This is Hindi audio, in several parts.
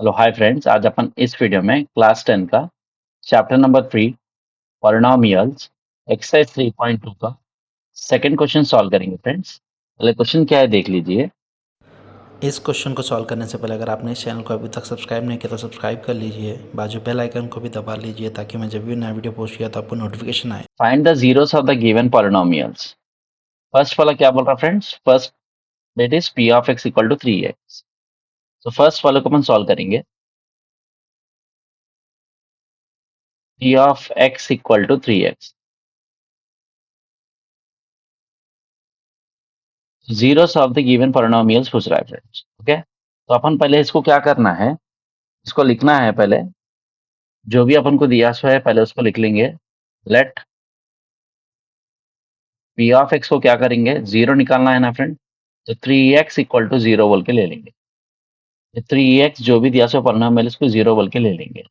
हेलो हाय फ्रेंड्स, आज अपन इस वीडियो में क्लास 10 का चैप्टर नंबर 3 पॉलिनोमियल्स एक्सरसाइज 3.2 का सेकंड क्वेश्चन सॉल्व करेंगे फ्रेंड्स। पहले क्वेश्चन क्या है देख लीजिए। इस क्वेश्चन को सॉल्व करने से पहले अगर आपने इस चैनल को अभी तक सब्सक्राइब नहीं किया तो सब्सक्राइब कर लीजिए, बाजू बेल आइकन को भी दबा लीजिए ताकि मैं जब भी नया वीडियो पोस्ट किया तो आपको नोटिफिकेशन आए। Find the zeros of the given polynomials. First वाला क्या बोल रहा है friends? First that is p of x equal to 3x। तो फर्स्ट वाले को अपन सॉल्व करेंगे। p of x equal to 3x, zeros of the given polynomials पूछ रहा है फ्रेंड्स। ओके, तो अपन पहले इसको क्या करना है, इसको लिखना है। पहले जो भी अपन को दिया सो है पहले उसको लिख लेंगे। लेट p ऑफ x को क्या करेंगे, जीरो निकालना है ना फ्रेंड, तो 3x इक्वल टू जीरो बोल के ले लेंगे। 3x जो भी दिया सो पॉलिनोमियल इसको जीरो बोल के ले लेंगे।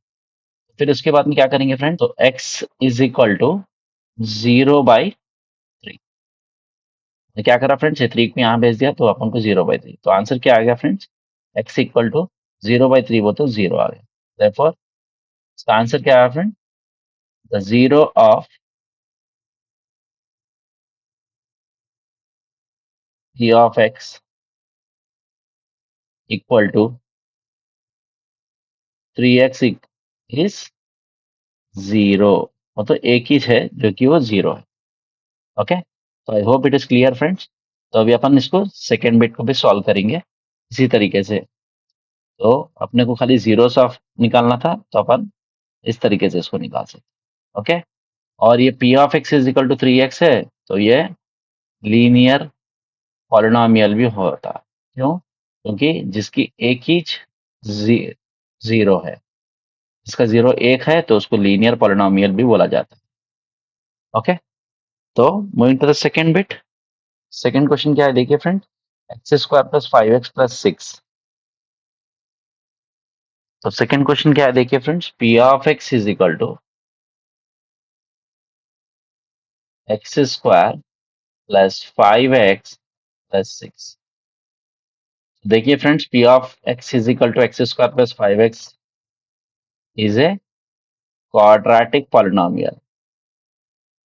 फिर उसके बाद में क्या करेंगे फ्रेंड, तो x is equal to zero by 3। क्या करा फ्रेंड्स, ये 3 को यहाँ भेज दिया तो अपन को 0/3। तो आंसर क्या आ गया फ्रेंड्स, x इक्वल टू 0/3 वो तो 0 आ गया। देयरफॉर इसका आंसर क्या आया friend, the zero of p of x equal to 3x is 0, मतलब एक ही है जो कि वो 0 है। ओके, तो I hope it is clear friends. तो अभी अपन इसको सेकेंड बिट को भी सॉल्व करेंगे इसी तरीके से। तो अपने को खाली जीरोस ऑफ निकालना था, तो अपन इस तरीके से इसको निकाल सकते। ओके, और ये p of x is equal to 3x है, तो ये लीनियर पॉलिनोमियल भी होता। क्यों? क्योंकि जिसकी एक ही जीरो है, जिसका जीरो एक है तो उसको लीनियर पॉलिनोमियल भी बोला जाता है। ओके, तो moving to the second bit. Second question क्या है देखिए friend, x square plus 5x plus 6। तो सेकेंड क्वेश्चन क्या है देखिए friends, p of x is equal to x square plus 5x plus 6। देखिए friends, p of x is equal to x square plus 5x is a quadratic polynomial.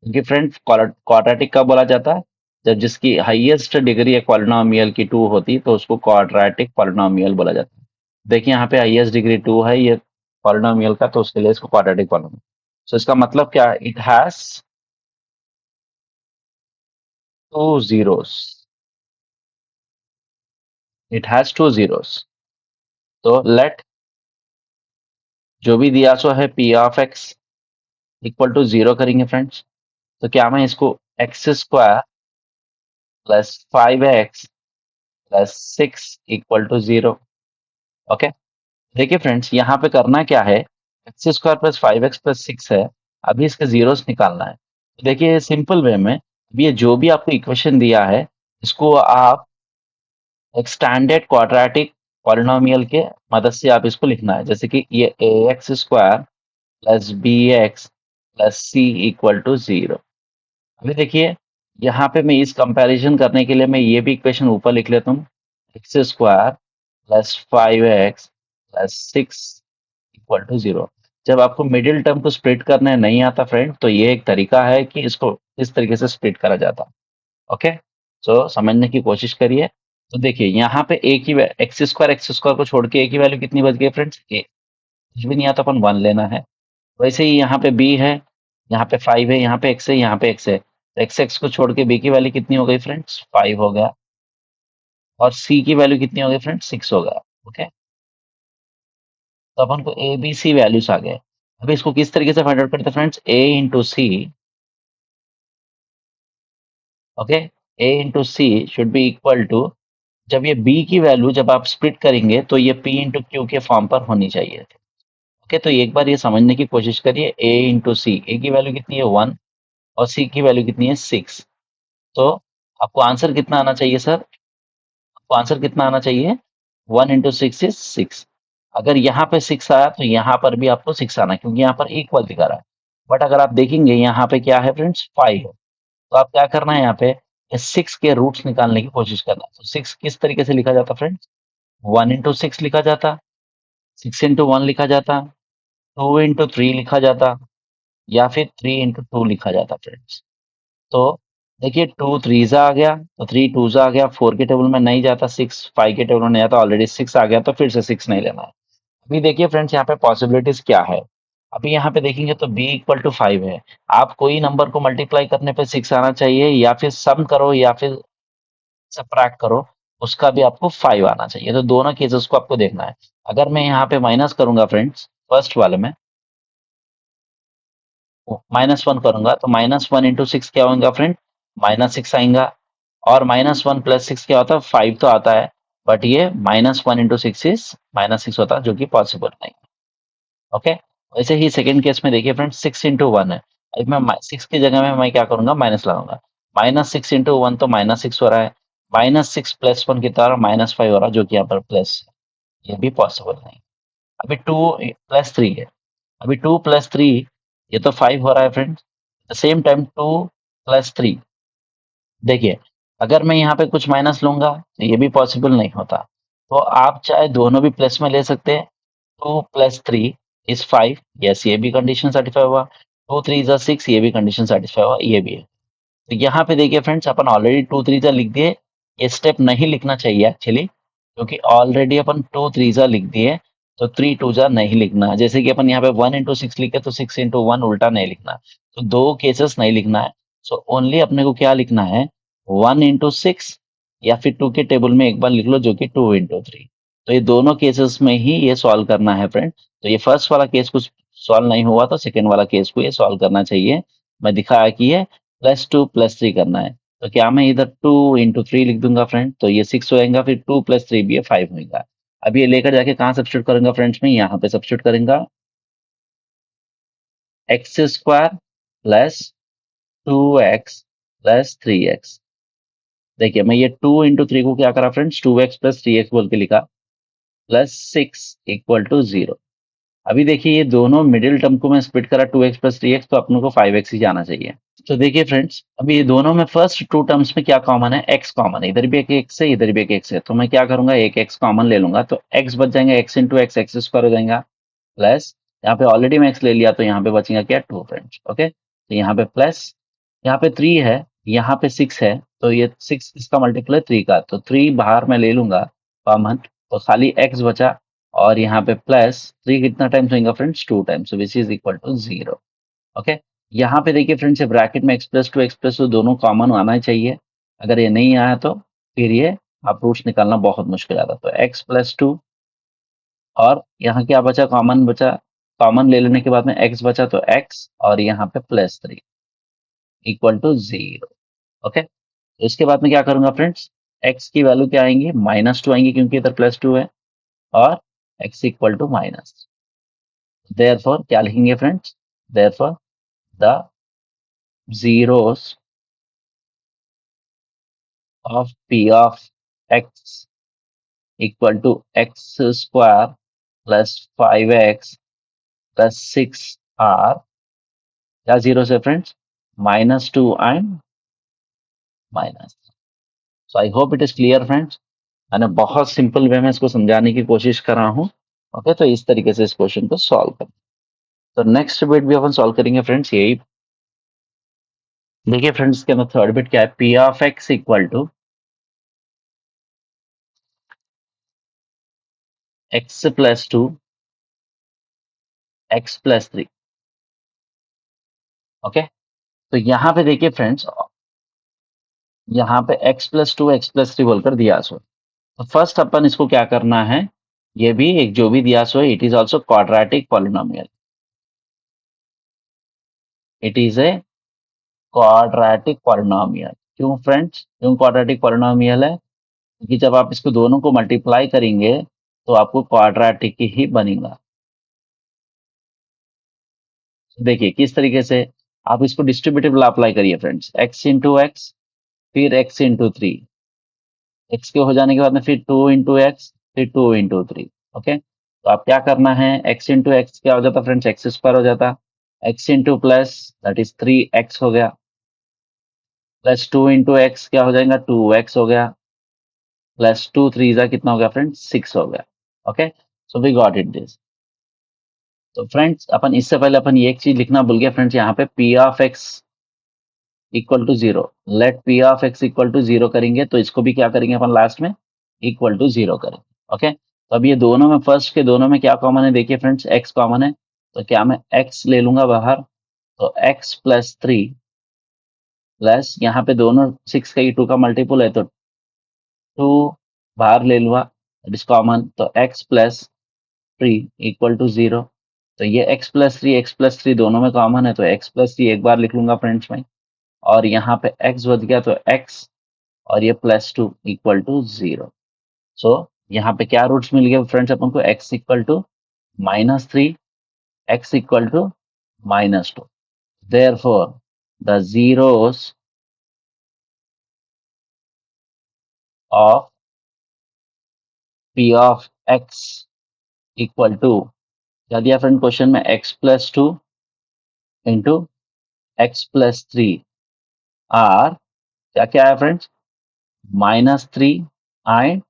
क्योंकि फ्रेंड्स क्वाड्रेटिक कब बोला जाता है, जब जिसकी हाईएस्ट डिग्री एक पॉलिनोमियल की 2 होती तो उसको क्वाड्रेटिक पॉलिनोमियल बोला जाता है। देखिए यहाँ पे हाईएस्ट डिग्री 2 है ये पॉलिनोमियल का, तो उसके लिए इसको क्वाड्रेटिक पॉलिनोमियल। सो इसका मतलब क्या है, it has two zeros, it has two zeros. तो लेट जो भी दिया सो है p of x equal to 0 करेंगे फ्रेंड्स। तो क्या मैं इसको x square plus 5x plus 6 equal to 0। Okay, देखिए फ्रेंड्स यहाँ पे करना क्या है, x square plus 5x plus 6 है, अभी इसके जीरोस निकालना है। तो देखिए सिंपल वे में, अभी ये जो भी आपको इक्वेशन दिया है इसको आप एक स्टैंडर्ड क्वाड्रेटिक पॉलिनोमियल के मदद से आप इसको लिखना है। जैसे कि ये a x square plus b x plus c equal to 0। अभी देखिए यहाँ पे मैं इस कंपैरिजन करने के लिए मैं ये भी इक्वेशन ऊपर लिख लेता हूँ, x square plus 5x plus 6 equal to 0। जब आपको मिडिल टर्म को स्प्लिट करने नहीं आता फ्रेंड, तो ये एक तरीका है कि इसको इस तरीके से स्प्लिट करा जाता। ओके, सो समझने की कोशिश करिए। तो देखिए यहाँ पे एक ही एक्स स्क्वायर को छोड़ के एक ही वैल्यू कितनी बच गई फ्रेंड्स, ए। कुछ भी नहीं आता, अपन 1 लेना है। वैसे ही यहाँ पे बी है, यहाँ पे 5 है, यहाँ पे एक्स है, यहाँ पे एक्स है, तो एक्स एक्स को छोड़ के बी की वैल्यू कितनी हो गई फ्रेंड्स, 5 हो गया। और सी की वैल्यू कितनी हो गई फ्रेंड्स, 6 हो गया। ओके, तो अपन को ए बी सी वैल्यूज आ गए। अभी इसको किस तरीके से फाइंड आउट करते हैं friends, A into C. Okay, A into C should be equal to, जब ये बी की वैल्यू जब आप स्प्लिट करेंगे तो ये पी इंटू क्यू के फॉर्म पर होनी चाहिए। ओके, तो एक बार ये समझने की कोशिश करिए, ए इंटू सी, ए की वैल्यू कितनी है 1 और सी की वैल्यू कितनी है 6। तो आपको आंसर कितना आना चाहिए सर, आपको आंसर कितना आना चाहिए, 1 इंटू 6 इज 6। अगर यहाँ पे 6 आया तो यहाँ पर भी आपको 6 आना है, क्योंकि यहाँ पर इक्वल दिखा रहा है। बट अगर आप देखेंगे यहाँ पे क्या है फ्रेंड्स, 5 है। तो आप क्या करना है, यहाँ पे 6 के रूट्स निकालने की कोशिश करना है। तो 6 किस तरीके से लिखा जाता फ्रेंड्स, 1 इंटू 6 लिखा जाता। 6 इंटू 1 लिखा जाता, 2 इंटू 3 लिखा जाता, या फिर 3 इंटू 2 लिखा जाता फ्रेंड्स। तो देखिए 2 थ्रीज़ा आ गया, तो 3 टूज़ा आ गया, 4 के टेबल में नहीं जाता, 6 5 के टेबल में नहीं जाता, ऑलरेडी 6 आ गया, तो फिर से 6 नहीं लेना है। अभी देखिए फ्रेंड्स यहाँ पे पॉसिबिलिटीज क्या है। अभी यहाँ पे देखेंगे तो b इक्वल टू 5 है। आप कोई नंबर को मल्टीप्लाई करने पे 6 आना चाहिए, या फिर सम करो या फिर सबट्रैक्ट करो, उसका भी आपको 5 आना चाहिए। तो दोनों केसेस को आपको देखना है। अगर मैं यहाँ पे माइनस करूंगा फ्रेंड्स, फर्स्ट वाले में -1 करूंगा, तो -1 इंटू 6 क्या होगा फ्रेंड, -6 आएगा। और -1 प्लस 6 क्या होता है, 5 तो आता है, बट ये -1 इंटू 6 इज -6 होता है, जो कि पॉसिबल नहीं। ओके, वैसे ही सेकंड केस में देखिए फ्रेंड्स, 6 इंटू 1 है। अब मैं 6 की जगह में मैं क्या करूंगा, माइनस लगाऊंगा। -6 इंटू 1 तो -6 हो रहा है, -6 प्लस 1 कितना हो रहा है, -5 हो रहा है, जो कि यहाँ पर प्लस है। ये भी पॉसिबल नहीं। अभी 2 प्लस 3 है। अभी 2 प्लस 3, ये तो 5 हो रहा है फ्रेंड्स। सेम टाइम 2 प्लस 3, देखिए अगर मैं यहाँ पे कुछ माइनस लूंगा तो ये भी पॉसिबल नहीं होता। तो आप चाहे दोनों भी प्लस में ले सकते हैं। 2 प्लस 3 इज 5, यस ये भी कंडीशन सेटिस्फाई हुआ। 2 3 इज 6, ये भी कंडीशन सेटिस्फाई हुआ, ये भी है। तो यहाँ पे देखिए फ्रेंड्स, अपन ऑलरेडी 2 3 लिख दिए। ये स्टेप नहीं लिखना चाहिए एक्चुअली, क्योंकि ऑलरेडी अपन 2 3 लिख दिए, तो 3 2 नहीं लिखना। जैसे कि अपन यहाँ पे 1 इंटू 6 लिखे, तो 6 इंटू 1 उल्टा नहीं लिखना। तो दो केसेस नहीं लिखना है। सो ओनली अपने को क्या लिखना है, 1 इंटू 6, या फिर 2 के टेबल में एक बार लिख लो, जो कि 2 इंटू 3। तो ये दोनों केसेस में ही ये सॉल्व करना है फ्रेंड। तो ये फर्स्ट वाला केस कुछ सॉल्व नहीं हुआ, तो सेकेंड वाला केस को ये सॉल्व करना चाहिए। मैं दिखाया कि ये +2 +3 करना है। तो क्या मैं इधर 2 इंटू 3 लिख दूंगा फ्रेंड, तो ये 6 होएगा, फिर 2 + 3 भी ये 5 होएगा। अब ये लेकर जाके कहाँ सब्स्टिट्यूट करूंगा फ्रेंड्स, में यहाँ पे सब्स्टिट्यूट करूंगा, x square plus 2x plus 3x। देखिए मैं ये 2 इंटू 3 को क्या करा फ्रेंड्स, 2x प्लस 3x बोल के लिखा, प्लस 6 इक्वल टू 0। अभी देखिए ये दोनों मिडिल टर्म को मैं स्प्लिट करा 2x प्लस 3x, तो अपने को 5x ही जाना चाहिए। तो देखिए फ्रेंड्स, अभी ये दोनों में फर्स्ट टू टर्म्स में क्या कॉमन है, x कॉमन है। इधर भी एक x है, इधर भी एक x है, तो मैं क्या करूंगा, एक x कॉमन ले लूंगा, तो x बच जाएंगे, x into x, x square हो जाएगा, प्लस यहाँ पे ऑलरेडी मैं x ले लिया, तो यहाँ पे बचेगा क्या, 2 फ्रेंड्स। ओके, तो यहाँ पे प्लस, यहाँ पे 3 है, यहाँ पे 6 है, तो ये 6 इसका मल्टीपल 3 का, तो 3 बाहर मैं ले लूंगा कॉमन, तो खाली x बचा। और यहाँ पे प्लस 3 कितना टाइम्स होगा friends, 2 times, which is equal to 0। Okay, यहाँ पे देखिए फ्रेंड्स, ब्रैकेट में x+2 दोनों कॉमन आना ही चाहिए। अगर ये नहीं आया तो फिर ये अप्रोच निकालना बहुत मुश्किल आता। तो x+2, और यहाँ क्या बचा, कॉमन बचा, कॉमन ले लेने के बाद में x बचा, तो x और यहाँ पे +3 इक्वल टू 0। ओके, तो इसके बाद में क्या करूंगा फ्रेंड्स, x की वैल्यू क्या आएंगी, -2 आएंगी, क्योंकि इधर +2 है, और x equal to minus. Therefore क्या लिखेंगे friends, therefore the zeros of p of x equal to x square plus 5x plus 6 are क्या जीरो है friends, -2 and minus. So I hope it is clear friends. मैंने बहुत सिंपल वे में इसको समझाने की कोशिश कर रहा हूँ। ओके, तो इस तरीके से इस क्वेश्चन को सॉल्व करें। तो नेक्स्ट बिट भी अपन सॉल्व करेंगे फ्रेंड्स, यही देखिए फ्रेंड्स, के अंदर थर्ड बिट क्या है, p of x equal to x plus 2 x plus 3। Okay, तो यहाँ पे देखिए फ्रेंड्स, यहाँ पे x+2 x+3 बोलकर दिया सो, तो फर्स्ट अपन इसको क्या करना है, ये भी एक जो भी दिया सो है, it is also quadratic polynomial. It is a quadratic polynomial. क्यों फ्रेंड्स, क्यों क्वाड्रेटिक पॉलिनोमियल है, क्योंकि जब आप इसको दोनों को मल्टीप्लाई करेंगे तो आपको क्वाड्रेटिक ही बनेगा। देखिए किस तरीके से आप इसको डिस्ट्रीब्यूटिव अप्लाई करिए फ्रेंड्स, x इंटू एक्स, फिर x इंटू 3, एक्स के हो जाने के बाद में फिर 2 इंटू एक्स, फिर 2 इंटू 3। ओके, तो आप क्या करना है, x इंटू एक्स क्या हो जाता फ्रेंड्स, एक्स स्क्वायर हो जाता, x into plus that is 3x हो गया, प्लस 2 इंटू एक्स क्या हो जाएगा, 2x हो गया, प्लस 2 3 जा कितना हो गया फ्रेंड्स, 6 हो गया। Okay, so we got it this. तो फ्रेंड्स अपन इससे पहले अपन ये एक चीज लिखना भूल गए फ्रेंड्स, यहाँ पे P of x equal to zero. Let P of x equal to zero करेंगे तो इसको भी क्या करेंगे अपन लास्ट में, इक्वल टू जीरो करेंगे। ओके, तो अब ये दोनों में, फर्स्ट के दोनों में क्या कॉमन है, देखिए फ्रेंड्स एक्स कॉमन है, तो क्या मैं एक्स ले लूंगा बाहर, तो एक्स प्लस थ्री प्लस यहाँ पे दोनों सिक्स का ही टू का मल्टीपल है तो टू बाहर ले लूंगा, दैट इज कॉमन, तो x plus three equal to zero. तो ये एक्स प्लस थ्री दोनों में कॉमन है, तो एक्स प्लस थ्री एक बार लिख लूंगा फ्रेंड्स में, और यहाँ पे एक्स बच गया तो एक्स और ये plus two equal to zero. So यहाँ पे क्या रूट्स मिल गए फ्रेंड्स अपन को, x equal to minus three, x equal to minus two. Therefore the zeros of p of x equal to, क्या दिया फ्रेंड क्वेश्चन में, x plus two into x plus three are क्या क्या है friends, minus three and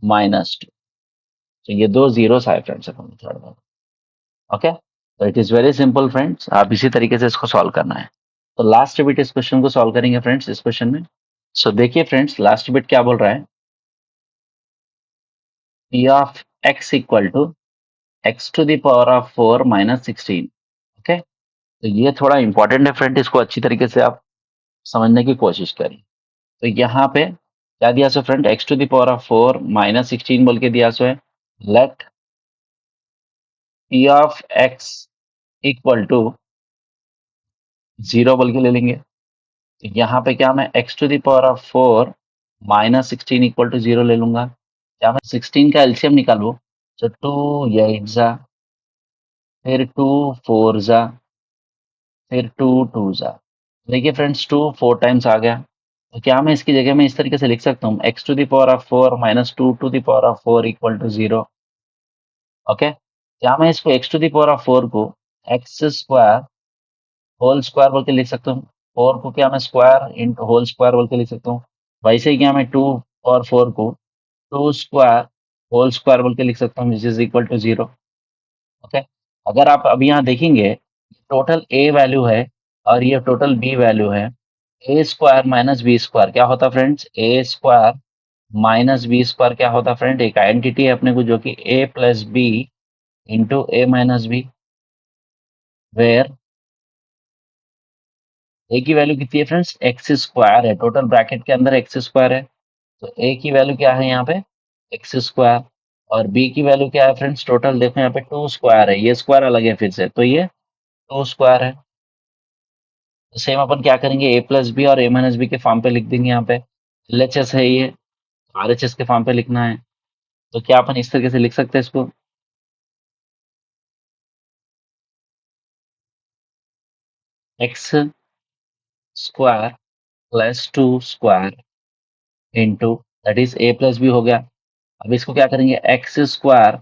minus two. तो ये दो जीरोस आए फ्रेंड्स अपन थर्ड में। ओके, तो it is very simple friends, आप इसी तरीके से इसको सॉल्व करना है। तो लास्ट बिट इस क्वेश्चन को सॉल्व करेंगे फ्रेंड्स इस क्वेश्चन में। सो देखिए फ्रेंड्स लास्ट बिट क्या बोल रहा है, p of x equal to x to the power of 4 minus 16। Okay, तो ये थोड़ा इंपॉर्टेंट है फ्रेंड, इसको अच्छी तरीके से आप समझने की कोशिश करें। तो यहाँ पे क्या दिया सो friend, x to the power of 4 minus 16 बोल के दिया सो है। Let p of x equal to zero बोल के ले लेंगे। तो यहाँ पे क्या मैं x to the power of 4 minus 16 equal to zero ले लूंगा। क्या मैं 16 का एलसीएम निकालू, तो टू एट जा, फिर टू फोर जा, फिर टू टू जा। देखिए फ्रेंड्स टू फोर टाइम्स आ गया, तो क्या मैं इसकी जगह में इस तरीके से लिख सकता हूँ, x to the power of 4 minus two to the power of 4 equal to zero. Okay, क्या मैं इसको x to the power of 4 को एक्स स्क्वायर होल स्क्वायर बोल के लिख सकता हूँ, 4 को क्या मैं स्क्वायर इंटू होल स्क्वायर बोल के लिख सकता हूँ। वैसे ही क्या मैं टू और 4 को टू स्क्वायर होल स्क्वायर बोल के लिख सकता हूँ, which is equal to zero. Okay, अगर आप अभी यहाँ देखेंगे, टोटल ए वैल्यू है और ये टोटल बी वैल्यू है, ए स्क्वायर माइनस बी स्क्वायर क्या होता फ्रेंड्स, ए स्क्वायर माइनस बी स्क्वायर क्या होता फ्रेंड, एक आइडेंटिटी है अपने को जो कि a plus b into a minus b, where a की वैल्यू कितनी है फ्रेंड्स, एक्स स्क्वायर है, टोटल ब्रैकेट के अंदर एक्स स्क्वायर है, तो ए की वैल्यू क्या है यहाँ पे, एक्स स्क्वायर, और बी की वैल्यू क्या है फ्रेंड्स, टोटल देखो यहाँ पे टू स्क्वायर है, ये स्क्वायर अलग है फिर से, तो ये टू स्क्वायर है। तो सेम अपन क्या करेंगे, ए प्लस बी और ए माइनस बी के फॉर्म पे लिख देंगे, यहाँ पे एलएचएस है ये, आरएचएस के फॉर्म पे लिखना है। तो क्या अपन इस तरीके से लिख सकते हैं इसको, x square plus two square into that is a plus b हो गया। अब इसको क्या करेंगे, x square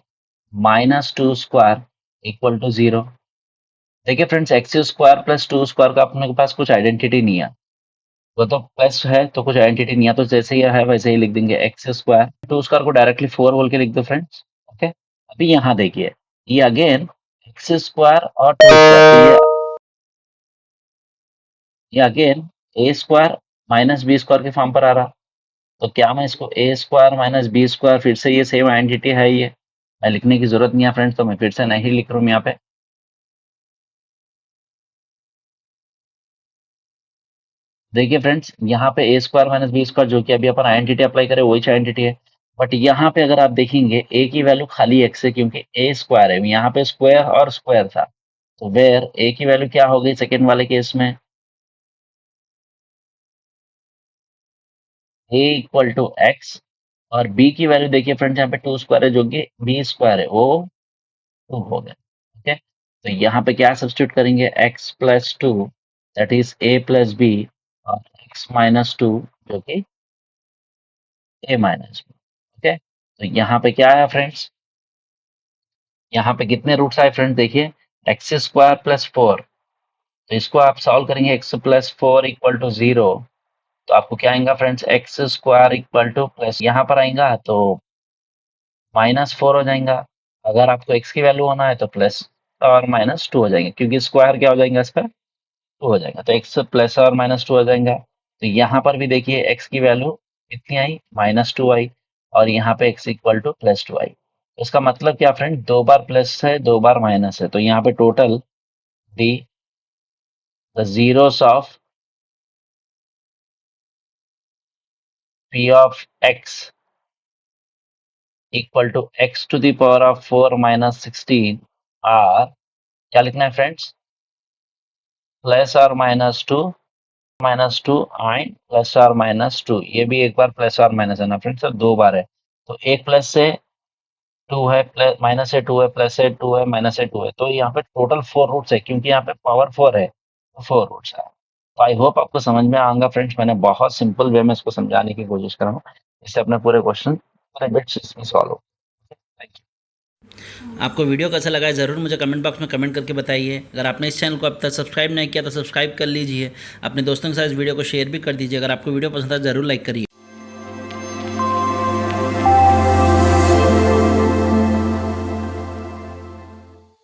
minus two square equal to zero. देखिए friends x square plus two square का अपने के पास कुछ आइडेंटिटी नहीं है, वो तो प्लस है तो कुछ आइडेंटिटी नहीं है, तो जैसे ही है वैसे ही लिख देंगे, एक्स स्क्वायर टू स्क्वायर को डायरेक्टली फोर बोल के लिख दो फ्रेंड्स। ओके, अभी यहाँ देखिए, ये अगेन एक्स स्क्वायर और टू स्क्वायर, तो ये अगेन ए स्क्वायर माइनस बी स्क्वायर के फॉर्म पर आ रहा, तो क्या मैं इसको ए स्क्वायर माइनस बी स्क्वायर, फिर से ये सेम आइडेंटिटी है, ये मैं लिखने की जरूरत नहीं है फ्रेंड्स, तो मैं फिर से नहीं लिख रहा हूँ यहाँ पे। देखिए फ्रेंड्स यहाँ पे ए स्क्वायर माइनस बी स्क्वायर जो कि अभी अपन आइडेंटिटी अप्लाई करें वही आइडेंटिटी है, बट यहाँ पे अगर आप देखेंगे ए की वैल्यू खाली एक्स है क्योंकि ए स्क्वायर है, यहाँ पे स्क्वायर और स्क्वायर था, तो वेयर ए की वैल्यू क्या हो गई सेकेंड वाले केस में, ए इक्वल टू एक्स, और बी की वैल्यू देखिए फ्रेंड्स यहाँ पे टू स्क्वायर है जो कि बी स्क्वायर है, वो टू हो गया। ओके, तो यहाँ पे क्या सब्स्टिट्यूट करेंगे, x plus two that is a plus b, और एक्स माइनस टू जो कि ए माइनस बी। ओके, तो यहाँ पे क्या आया फ्रेंड्स, यहाँ पे कितने रूट्स आए फ्रेंड्स, देखिए एक्स स्क्वायर प्लस फोर, तो इसको आप सॉल्व करेंगे, x plus four equal to zero, तो आपको क्या आएगा friends, x square equal to plus यहाँ पर आएगा तो -4 हो जाएगा। अगर आपको x की वैल्यू होना है तो प्लस और -2 हो जाएंगे, क्योंकि स्क्वायर क्या हो जाएगा इसका 2 हो जाएगा, तो x प्लस और -2 हो जाएगा। तो यहाँ पर भी देखिए x की वैल्यू कितनी आई, -2 आई, और यहाँ पे x इक्वल टू +2 आई। तो इसका मतलब क्या फ्रेंड, 2 बार प्लस है 2 बार माइनस है, तो यहाँ पे total the zeros of p of x equal to x to the power of 4 - 16 are, क्या लिखना है फ्रेंड्स, प्लस और -2 एंड प्लस और -2। ये भी एक बार प्लस और माइनस है ना फ्रेंड्स, तो 2 बार है। तो एक प्लस से 2 है, प्लस माइनस से 2 है, प्लस से 2 है, माइनस से 2 है, तो यहाँ पे टोटल 4 रूट्स है, क्योंकि यहाँ पे पावर 4 है, तो 4 रूट्स है। तो आई होप आपको समझ में आएगा फ्रेंड्स, मैंने बहुत सिंपल वे में इसको समझाने की कोशिश कर रहा हूँ, इससे अपने पूरे क्वेश्चन पूरे बिट्स इसमें सॉल्व हो। Thank you. आपको वीडियो कैसा लगा है ज़रूर मुझे कमेंट बॉक्स में कमेंट करके बताइए। अगर आपने इस चैनल को अब तक सब्सक्राइब नहीं किया तो सब्सक्राइब कर लीजिए। अपने दोस्तों के साथ इस वीडियो को शेयर भी कर दीजिए। अगर आपको वीडियो पसंद आए ज़रूर लाइक करिए।